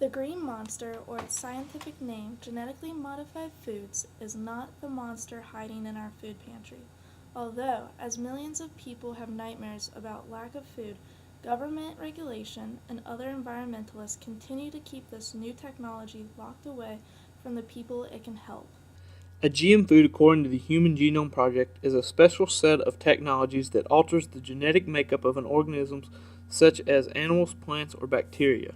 The green monster, or its scientific name, genetically modified foods, is not the monster hiding in our food pantry. Although, as millions of people have nightmares about lack of food, government regulation and other environmentalists continue to keep this new technology locked away from the people it can help. A GM food, according to the Human Genome Project, is a special set of technologies that alters the genetic makeup of an organism such as animals, plants, or bacteria.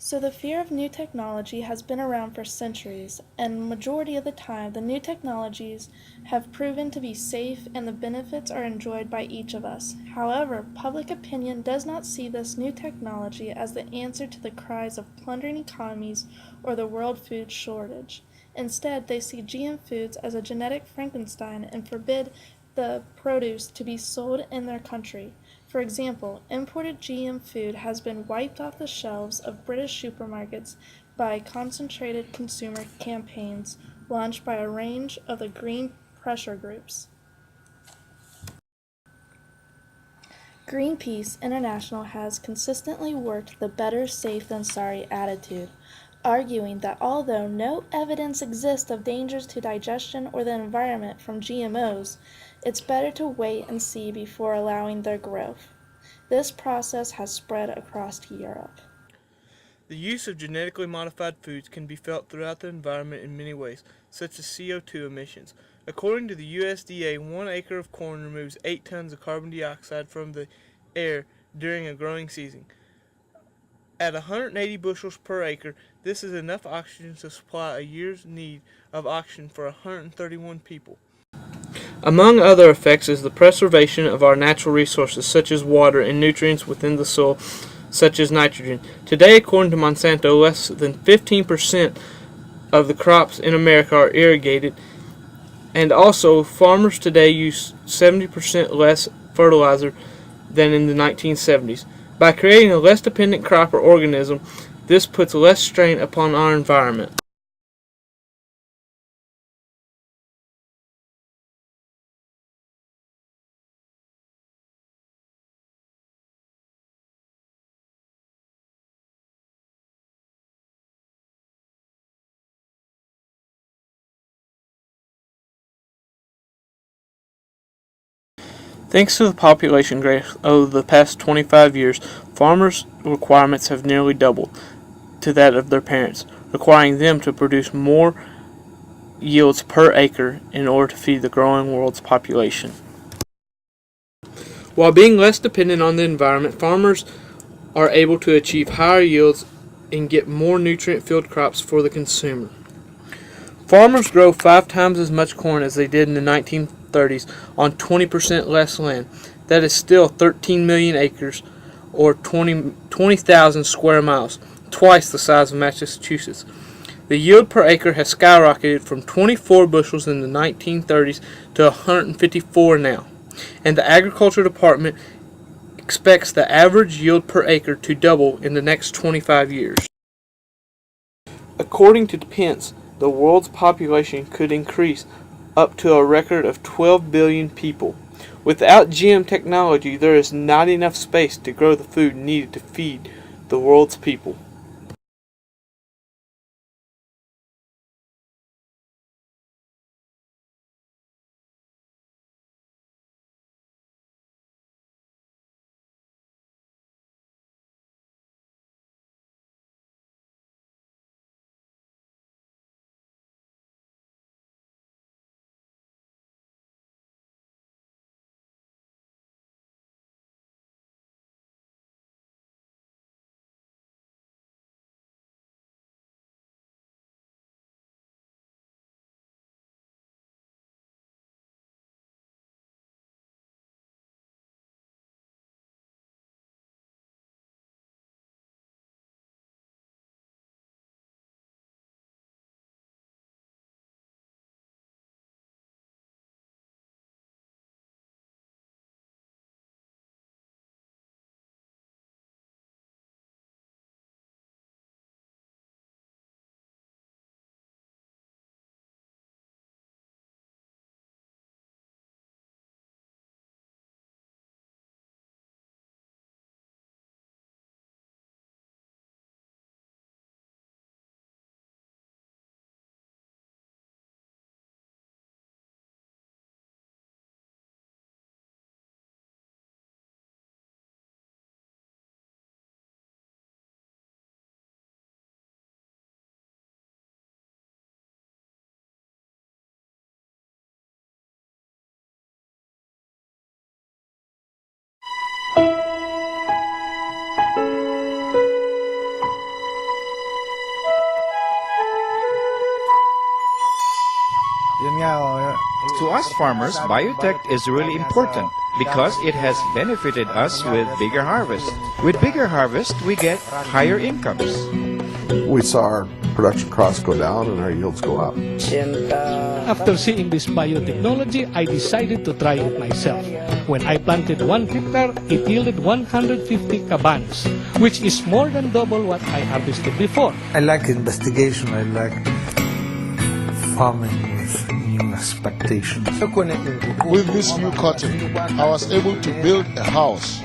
So the fear of new technology has been around for centuries, and majority of the time the new technologies have proven to be safe and the benefits are enjoyed by each of us. However, public opinion does not see this new technology as the answer to the cries of plundering economies or the world food shortage. Instead, they see GM foods as a genetic Frankenstein and forbid the produce to be sold in their country. For example, imported GM food has been wiped off the shelves of British supermarkets by concentrated consumer campaigns launched by a range of the green pressure groups. Greenpeace International has consistently worked the better safe than sorry attitude, arguing that although no evidence exists of dangers to digestion or the environment from GMOs, it's better to wait and see before allowing their growth. This process has spread across Europe. The use of genetically modified foods can be felt throughout the environment in many ways, such as CO2 emissions. According to the USDA, 1 acre of corn removes 8 tons of carbon dioxide from the air during a growing season. At 180 bushels per acre, this is enough oxygen to supply a year's need of oxygen for 131 people. Among other effects is the preservation of our natural resources such as water and nutrients within the soil such as nitrogen. Today, according to Monsanto, less than 15% of the crops in America are irrigated, and also farmers today use 70% less fertilizer than in the 1970s. By creating a less dependent crop or organism, this puts less strain upon our environment. Thanks to the population growth over the past 25 years, farmers' requirements have nearly doubled to that of their parents, requiring them to produce more yields per acre in order to feed the growing world's population. While being less dependent on the environment, farmers are able to achieve higher yields and get more nutrient-filled crops for the consumer. Farmers grow 5 times as much corn as they did in the 1930s on 20% less land. That is still 13 million acres or 20,000 square miles, twice the size of Massachusetts. The yield per acre has skyrocketed from 24 bushels in the 1930s to 154 now, and the Agriculture Department expects the average yield per acre to double in the next 25 years. According to Pence, the world's population could increase up to a record of 12 billion people. Without GM technology, there is not enough space to grow the food needed to feed the world's people. To us farmers, biotech is really important because it has benefited us with bigger harvest. With bigger harvest, we get higher incomes. We saw our production costs go down and our yields go up. After seeing this biotechnology, I decided to try it myself. When I planted 1 hectare, it yielded 150 cabanas, which is more than double what I harvested before. I like investigation. I like farming with new expectations. With this new cotton, I was able to build a house.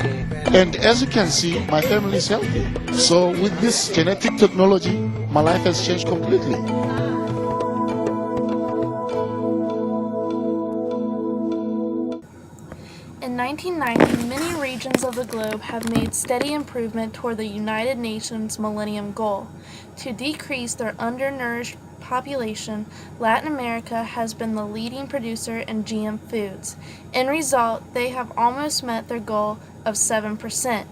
And as you can see, my family is healthy. So with this genetic technology, my life has changed completely. In 1990, many regions of the globe have made steady improvement toward the United Nations Millennium Goal. To decrease their undernourished population, Latin America has been the leading producer in GM foods. In result, they have almost met their goal of 7%.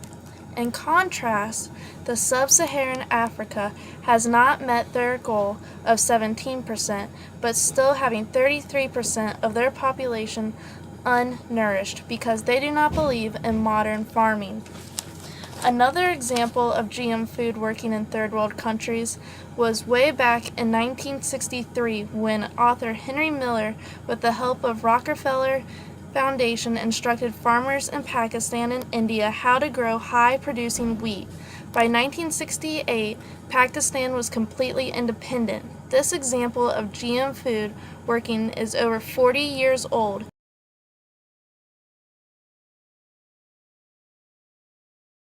In contrast, the sub-Saharan Africa has not met their goal of 17%, but still having 33% of their population unnourished because they do not believe in modern farming. Another example of GM food working in third world countries was way back in 1963 when author Henry Miller, with the help of Rockefeller Foundation, instructed farmers in Pakistan and India how to grow high-producing wheat. By 1968, Pakistan was completely independent. This example of GM food working is over 40 years old.